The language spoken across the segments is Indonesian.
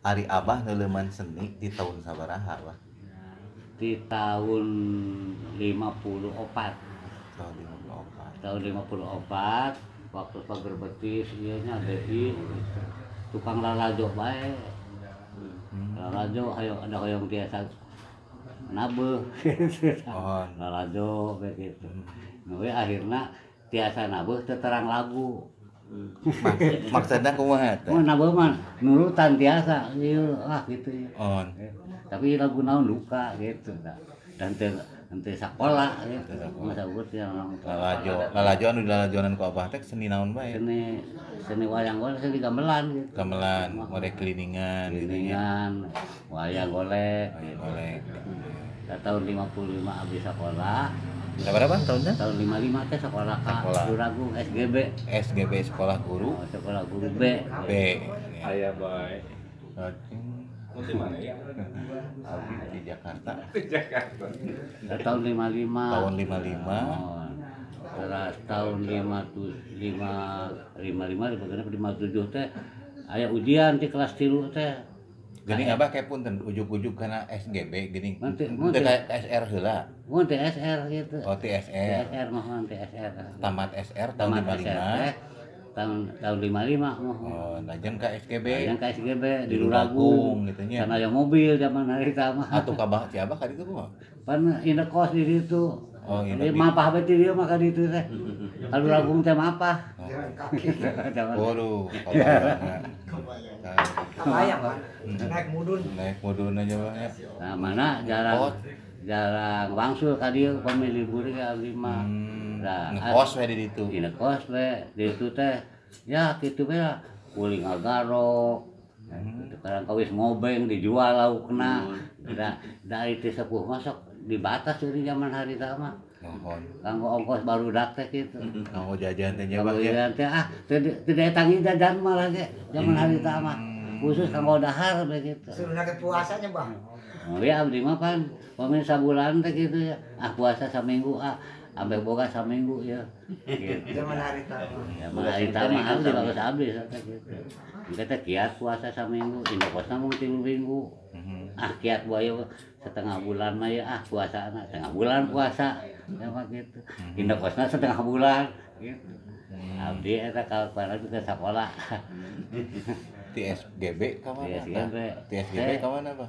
Ari Abah neuleuman seni di tahun sabaraha, Bah? Di tahun 54. Tahun 54. Tahun 54 waktu pager betis ieu nya DI tukang lalajo bae. Lalajo ada hoyong tiasa nabeuh Oh. lalajo begitu. Nu akhirna tiasa nabeuh teu terang lagu. Maksudna kumaha teh? Mun nabeuh mah nurutan tiasa ieu gitu ya. Oh. Tapi lagu naon luka gitu dan teu sakola gitu. Masa urut ya Lalajo anu dilalajonan ku Abah teh seni naon bae? Seni wayang golek, seni gamelan gitu. Gamelan, model keliningan gitu nya. Wayang golek. Golek. Tahun 55 abis sekolah. Berapa tahunnya? Tahun 55 teh sekolah ka Duragung SGB. SGB Sekolah Guru. Sekolah Guru B. B. Aya bae. Mau di mana ya? Di Jakarta. Di Jakarta. Tahun 55. Tahun 55. Terus tahun 57 teh aya ujian di kelas 3 teh. Geuning Abah kayak punten ujug-ujug kana SGB geuning. Nanti SR heula. Mun TSR gitu. Oh, TSR. TSR mah TSR. Tamat SR tahun 55. Tahun 55 mah. Oh, lajeng ka SGB. Lajeng ka SGB di Duragung Duragung gitu nya. Sana aya mobil zaman hari tama. Atuh ka Abah, Abah ka ditu kumaha? Pan indekos di situ. Oh, Di mapah beti dia mah ka ditu teh. Ka Duragung teh mapah. Waduh, Kebayang kan? Naik mudun aja Bah ya. Nah, mana jarang wangsul ka dieu pamilih buri ka abdi mah. Ngekos we di ditu. Indekos we di ditu teh. Ya kitu we kuling agarok. Sekarang kawis ngobeng dijual laukna. Dari teh sepuh masuk dibatas dari zaman hari tama. Mohon. Kanggo ongkos barudak teh kitu. Kanggo jajan teh nya Bah ya. Jajan teh teu datangi jajan mah lagi zaman hari tama. Khusus kanggo dahar begitu. suruh naik puasanya bang. Oh ya abdi mah pan pamin sabulan teh kitu ya. Puasa saminggu ambe boga saminggu ya. Gitu. Zaman hari tamu. Zaman hari tama abdi bagus abdi teh kitu. Engke teh kiat puasa saminggu, indokosna mung 3 minggu. Kiat buaya setengah bulan mah ya puasana setengah bulan puasa ya mah gitu. Indokosna setengah bulan gitu. Abdi eta kapan ke sekolah. TSGB ka mana? TSGB ka mana Bah?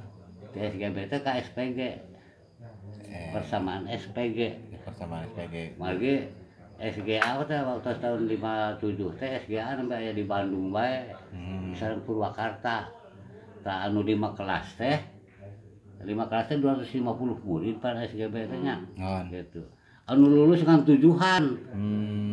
TSGB teh ka SPG. Persamaan SPG. Persamaan SPG. Magi SGA teh waktu tahun 57 teh SGA nembe aya di Bandung bae. Sareng Purwakarta. Tah anu 5 kelas teh 5 kelas teh 250 murid pan SGB teh nya. Gitu. Anu lulus dengan tujuan.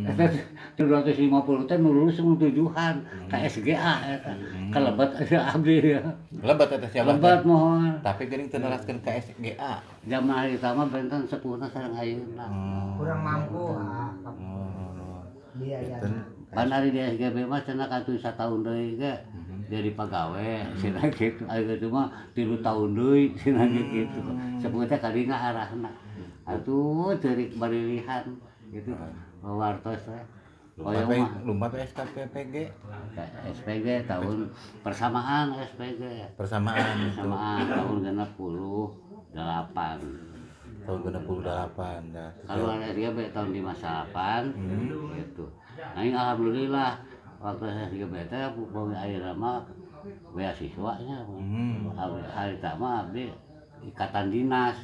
250 teh nu lulus dengan tujuan ka SGA eta. Kalebet abdi ya. Lebat eta siapa? Lebat mohon. Tapi geuning teu neraskeun ka SGA. Zaman hari tama benten sepuhna sareng ayeuna. Kurang mampu. Biaya. Pan ari di SGB mah cenah katuh 1 tahun deui ge. Jadi pagawe cenah kitu. Aya kitu mah 3 tahun deui cenah kitu. Sepuh teh kadina arahna. Atuh ceurik barilihan gitu. Wartos teh. Lumba SKPPG. SPG tahun persamaan SPG. Persamaan tahun 68. Tahun 68 dah. Kalau SGB tahun 58 gitu. Nah, ini alhamdulillah waktu SGB teh pupung ayeuna mah beasiswanya. Hari tama abdi ikatan dinas.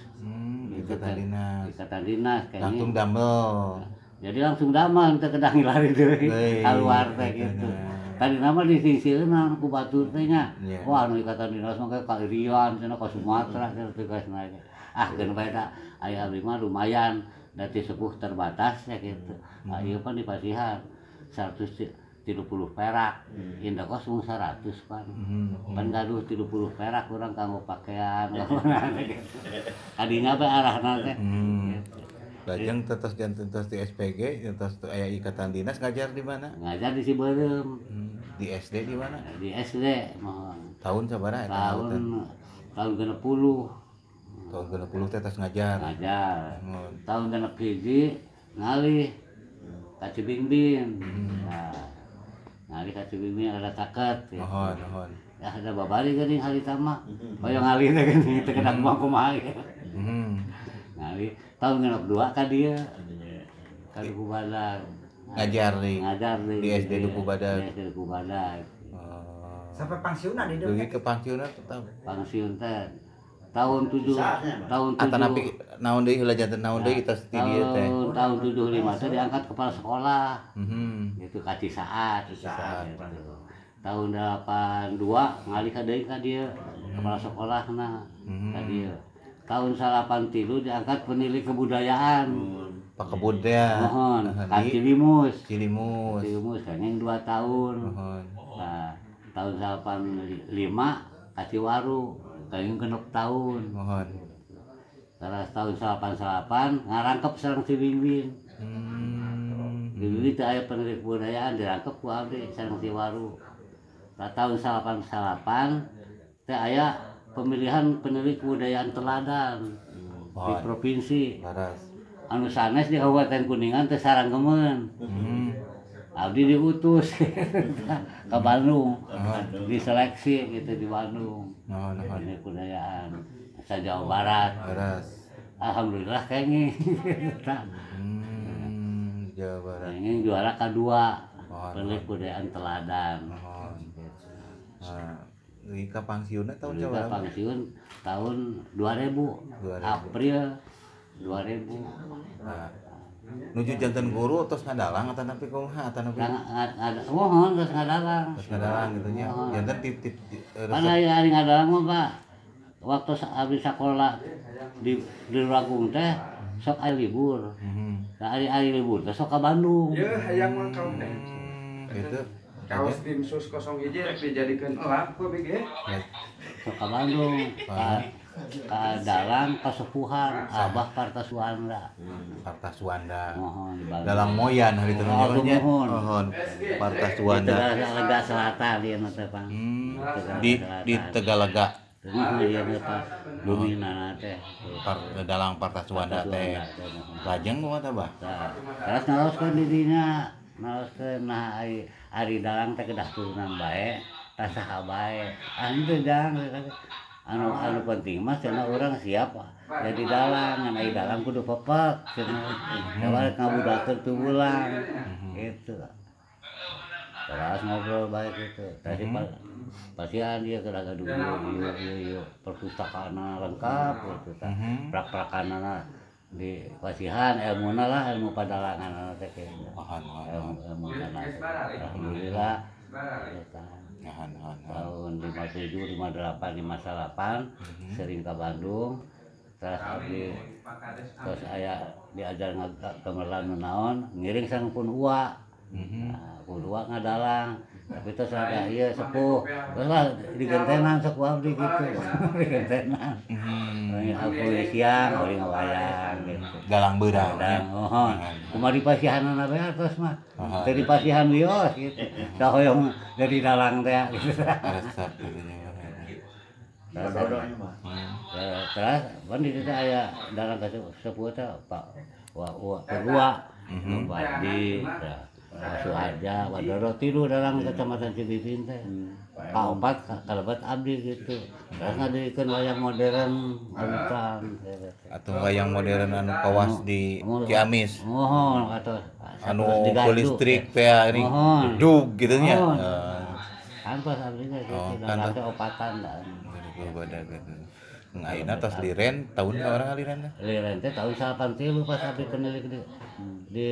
Ikatan dinas kayaknya. Langsung damel. Jadi langsung damel teh kedah ngilari deui keluar teh gitu. Tadi nama disisieuna ku batur teh nya. Wah anu ikatan dinas mah ka Irian cenah ka Sumatera cenah tugasna. Geun bae da aya abdi mah lumayan dati sepuh terbatas ya gitu. Ieu pan di Pasihan 130 perak. Indokos mung 100 pan. Pan gaduh 30 perak urang kanggo pakaian. Kadinya bae arahna teh. Lajeng tetes di SPG, tetes aya ikatan dinas ngajar di mana? Ngajar di Ciberem. Di SD di mana? Di SD mohon. Tahun sabaraha eta? Tahun 60. Tahun 60 teh tos ngajar. Ngajar. Tahun 61 ngalih ka Cibingbing. Nah, ngali ka Cibimi ada caket gitu. Mohon. Ya ada babari geuning harita mah. Hoyong ngali teh geuning teu kedak kumaha ya. Ngali tahun genep 2 ka dieu. Ka Duku Badag. Ngajar di SD Duku Badag. Di SD Duku Badag. Sampai pensiunan di Dugi ke pensiunan tetap. Pensiun teh tahun 7 Atanapi naon deui heula janten naon deui kita di dieu teh. Tahun 75 teh diangkat kepala sekolah. Gitu Ka Cisaat. Gitu. Tahun 82 ngalih ka deui ka dieu kepala sekolahna ka dieu. Tahun 83 diangkat penilik kebudayaan. Pak Kebun teh. Mohon ka Cilimus. Cilimus Kenging 2 tahun. Mohon. Nah, tahun 85 ka Ciwaru kenging genep tahun. Mohon. Terus tahun 88 ngarangkep sareng Ciwinwin. Ciwinwin teh aya penilik kebudayaan dirangkep ku abdi sareng Ciwaru. Nah, tahun 88 teh aya pemilihan penilik kebudayaan teladan di provinsi. Laras. Anu sanes di Kabupaten Kuningan teh saranggemeun. Abdi diutus ke Bandung, diseleksi gitu di Bandung. Penilik kebudayaan asal Jawa Barat. Laras. Alhamdulillah kayaknya. Jawa Barat. Kayaknya juara kedua penilik kebudayaan teladan. Nah, Dugi ka pensiunna tahun Kita berapa? pensiun tahun 2000. April 2000. Nah, nuju janten guru terus ngadalang atau napi kumaha atau napi Mohon terus ngadalang. terus ngadalang gitu nya. Janten tip Karena hari ngadalang mah Pak. Waktu abdi sekolah di Ragung teh sok aya libur. Nah, hari libur teh sok ka Bandung. Ya, hayang mah kaum teh. Gitu. Kaos tim sus 01 rek dijadikeun elap ku BG. Sok ka Bandung. Ka dalang kasepuhan Abah Partaswanda. Partaswanda. Mohon di Bandung. Dalang moyan hari itu namanya. Mohon. Mohon. Di Partaswanda. Tegalega Selatan ieu mah teh Pak. Di Tegalaga. Ieu mah Pak. Dominan teh. Dalang Partaswanda teh. Lajeng kumaha teh, Bah? Terus naroskeun di dinya. Naroskeun nah ari dalang teh kedah turunan bae, tah saha bae. Teu jang anu penting mah cenah urang siap jadi dalang, ngan ai dalang kudu pepek cenah. Coba ngabudakeun tu ulang. Gitu. Terus ngobrol baik gitu. Tadi pasian dia kedah gaduh ieu perpustakaanna lengkap gitu tah. Prak-prakanana di pasihan ilmuna lah ilmu padalangan teh kitu. Ilmu alhamdulillah. Tahun 57, 58, 58 sering ke Bandung. Terus abdi terus aya diajar gamelan naon ngiring sang pun uwa. Nah, pun uwa ngadalang. Tapi terus ada ieu sepuh. Terus lah digentenan sok abdi gitu. Digentenan. Aku siang ori ngawayang gitu. Galang beurang. Mohon. Kumaha di pasihanna bae terus mah. Teh di pasihan wios gitu. Sahoyong jadi dalang teh gitu. Resep gitu nya. Terus pan di situ aya dalang sepuh teh Pak Kedua. Badi. Suharja, Wadoro tilu dalam kecamatan Cibipin teh. Kaopat kalebat abdi gitu. Terus ngadikeun wayang modern alutan. Atau wayang modern anu kawas di Ciamis. Mohon atuh. Anu listrik teh ini duduk gitu nya. Kantos abdi teh gitu. Dalam teh opatan da. Badak gitu. Ayeuna tos liren tahun ka orang liren teh. Liren teh tahun 83 pas abdi penilik di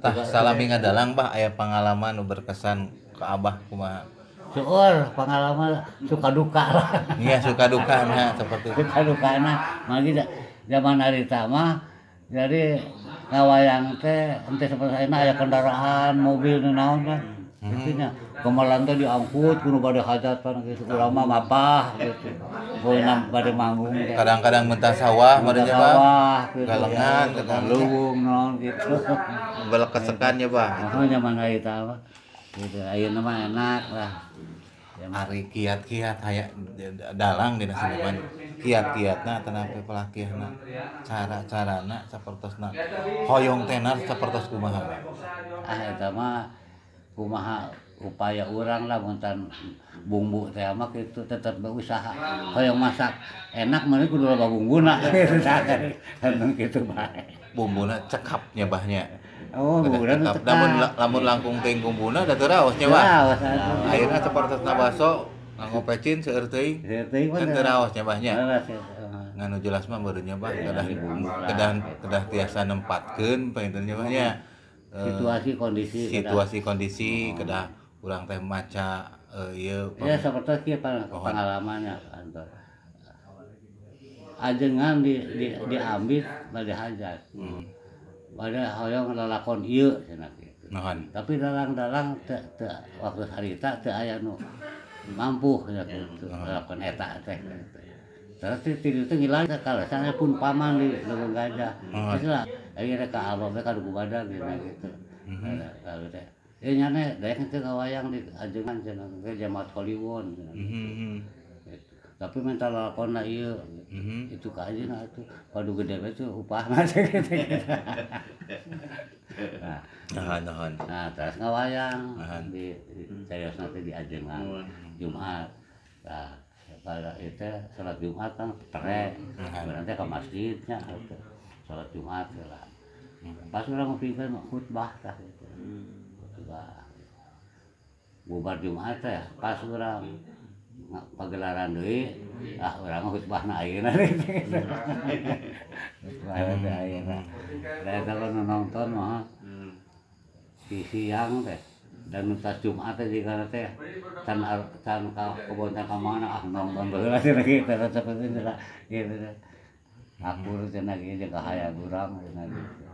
Tah salami ngadalang Bah aya pengalaman nu berkesan ke Abah kumaha? Seueur pengalaman suka duka lah. Iya suka dukana seperti itu. Suka dukana manggi zaman harita mah jadi ngawayang teh ente seperti ayeuna aya kendaraan mobil nu naon kan. Intinya gamelan teh diangkut kudu bade hajatan gitu urang mah mapah gitu. Boina bade manggung teh. Kadang-kadang mentah sawah meureun nya Bah. Gitu, Galengan ya, luwung naon gitu. Belek kesekan ya Bah. Oh zaman harita mah gitu ayeuna mah enak lah. Ari kiat-kiat aya dalang dina seniman kiat-kiatna tanapi pelakiahna cara-carana sapertosna hoyong tenar sapertos kumaha Bah. Eta mah kumaha upaya urang lah muntan bumbu teh mah kitu tetep berusaha. Hoyong masak enak meureun kudu loba bumbuna kitu saha kitu bae. Bumbuna cekap nyabahnya. Oh, bumbuna teu cekap. Lamun langkung teuing bumbuna da teu raos nya bah. Ayeuna sapertosna baso nganggo pecin seueur teuing. Kan teu raos nyabahnya. Nganu jelas mah meureun nya bah kedah tiasa nempatkeun painten nya bahnya. Situasi kondisi kedah urang teh maca ieu ya sapertos kieu pengalamannya kantor. Ajengan diambil bade hajat. Bade hoyong lalakon ieu cenah kitu. Tapi dalang-dalang teu waktu harita teu aya nu mampu nya kitu lalakon eta teh. Terus ti teh ngilang kalasan pun paman di Leuweung Gajah. Geus lah ayeuna ka abah ka duku badag gitu. Kalau teh nyane daek teh ngawayang di ajengan cenah ke Jamaat Holiwon cenah. Tapi mental lakonna ieu itu ka ajeuna atuh padu gede we tuh upahna teh gitu. Nah, terus ngawayang di cariosna teh di ajengan Jumat. Nah, pada itu salat Jumat kan tere, berarti ke masjidnya itu salat Jumat lah. Pas orang pimpin khutbah tah gitu. Khutbah. Bubar Jumat teh pas orang pagelaran deui, urang khutbahna ayeuna gitu. Khutbahna ayeuna. Da kalau nonton mah siang teh dan nutas Jumat teh jika teh can ka kebon ka mana nonton baheula cenah kitu saperti cenah kitu teh. Aku cenah kitu jeung kahayang urang cenah kitu.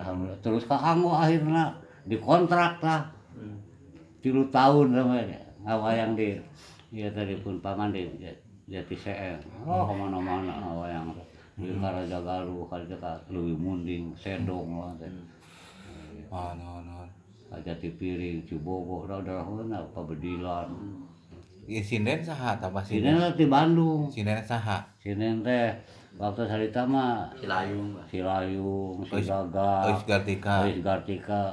Alhamdulillah terus kaanggo akhirna dikontrak lah 3 tahun samanya ngawayang di ieu tadi pun paman di Jati CM. Oh kemana-mana ngawayang di Karajagaluh ka Leuwi Munding Sedong teh. Jati Piring, Cibogo, daerah-daerahna Pabedilan. Ieu sinden saha tah Mas? Sinden di Bandung. Sinden saha? Sinden teh waktu sarita mah Silayung, Sigaga, Eus Gartika,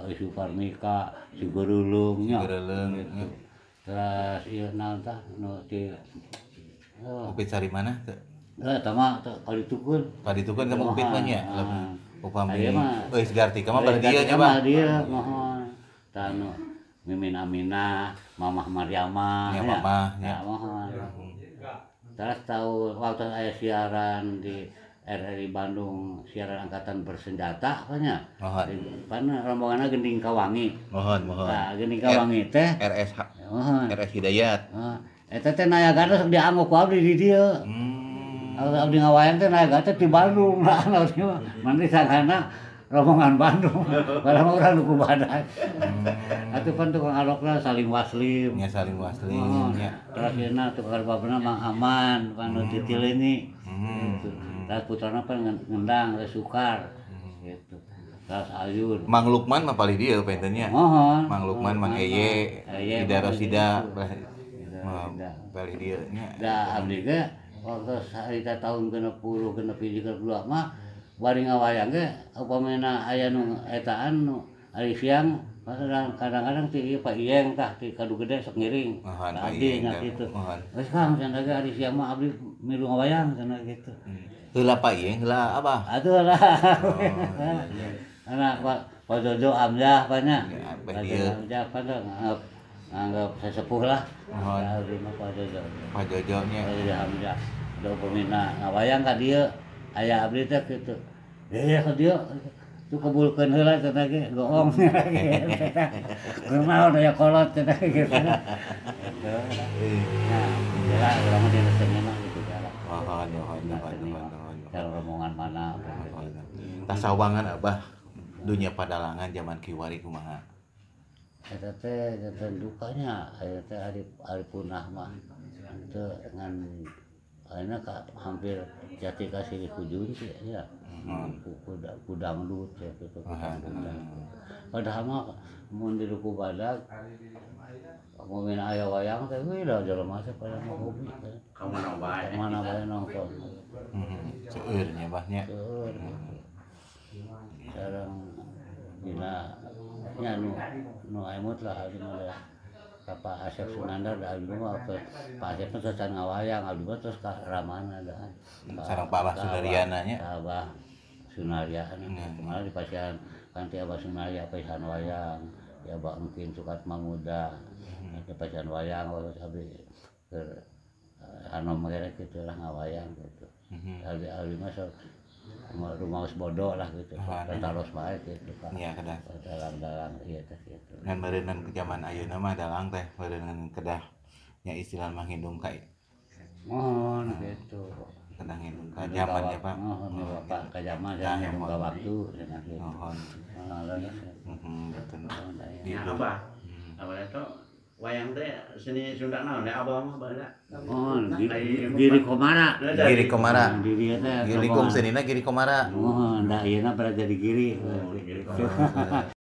Eus Suparnika, Sigeureulung nya. Gitu. Terus ieu naon tah nu ti Upit sari mana teh? Eta mah kalitukeun. Kalitukeun ka Upit mah nya. Upami Eus Gartika mah bari dieu nya Bang. Dia mohon. Tanu Mimin Aminah, Mamah Mariamah, ya Mamah nya. Mohon. Terus tahu waktu aya siaran di RRI Bandung, siaran angkatan bersenjata apanya? Pan rombonganna Gending Kawangi. Mohon. Nah, Gending Kawangi teh RS Hidayat. Eta teh nayagana sok dianggo ku abdi di dieu. Abdi ngawayang teh nayagana teh di Bandung. Nah, mandi sangana rombongan Bandung, barang orang nuku badak. Atuh kan tukang alokna Salim Waslim. Ya Salim Waslim. Terus yeuna tukang babana Mang Aman, panu titil ini. Terus putrana pan ngendang Sukar. Gitu. Terus Ayun. Mang Lukman mah paling dieu pentennya. Mang Lukman, Mang Eye, Ida Rosida. Paling dieu nya. Da abdi ge waktu sarita tahun 60 genep 32 mah bari ngawayang ge upamana aya nu etaan nu ari siang kadang-kadang ti Pak Iyeng tah ti Kadu Gede sok ngiring. Abdi nya kitu. Geus Kang cenah ge ari siang mah abdi milu ngawayang cenah kitu. Heula Pak Iyeng heula Abah. Atuh lah. Anak Pak Jojo Amjah banyak. Amjah pada anggap sesepuh lah. Abdi mah Pak Jojo. Pak Jojo nya. Amjah. Do pemina ngawayang ka dieu aya abdi teh kitu. Ya ka dieu tu kabulkeun heula cenah ge goong. Kumaha aya kolot cenah ge. Nah, jelas urang di resepna gitu jalan. Kalau rombongan mana? Tasawangan Abah dunia padalangan zaman kiwari kumaha? Eta teh janten dukanya, aya teh ari punah mah. Teu dengan ayeuna hampir jati kasih kujun sih ya. Kudang dut ya gitu. Padahal mah mun di Duku Badag momen aya wayang teh we da jelema teh pada mah hobi teh. Mana bae nongkrong. Seueur nya Bah nya. Sekarang dina nya nu emut lah abdi mah ka Pak Asep Sunandar da abdi mah Pak Asep teh can ngawayang abdi mah terus ka Ramana da sareng Pak Abah Sunariana nya Abah Sunariana malah di pasien kan ti Abah Sunaria pisan wayang ya Abah mungkin sukat Mamuda di pasien wayang abdi keur anu mere kitu lah ngawayang gitu abdi mah rumaos bodoh lah gitu taros bae gitu Pak iya kedah dalang ieu teh gitu ngan meureunnan ke zaman ayeuna mah dalang teh meureunnan kedah nya istilah mah ngindung ka mohon gitu kedah ngindung ka zaman ya Pak Bapak ka zaman ya ngindung ka waktu cenah gitu mohon betul di Abah Abah itu wayang teh seni Sunda naon da Abah mah baheula oh Giri Komara Giri Komara Giri teh Giri kum senina Giri Komara oh da ayeuna pada jadi Giri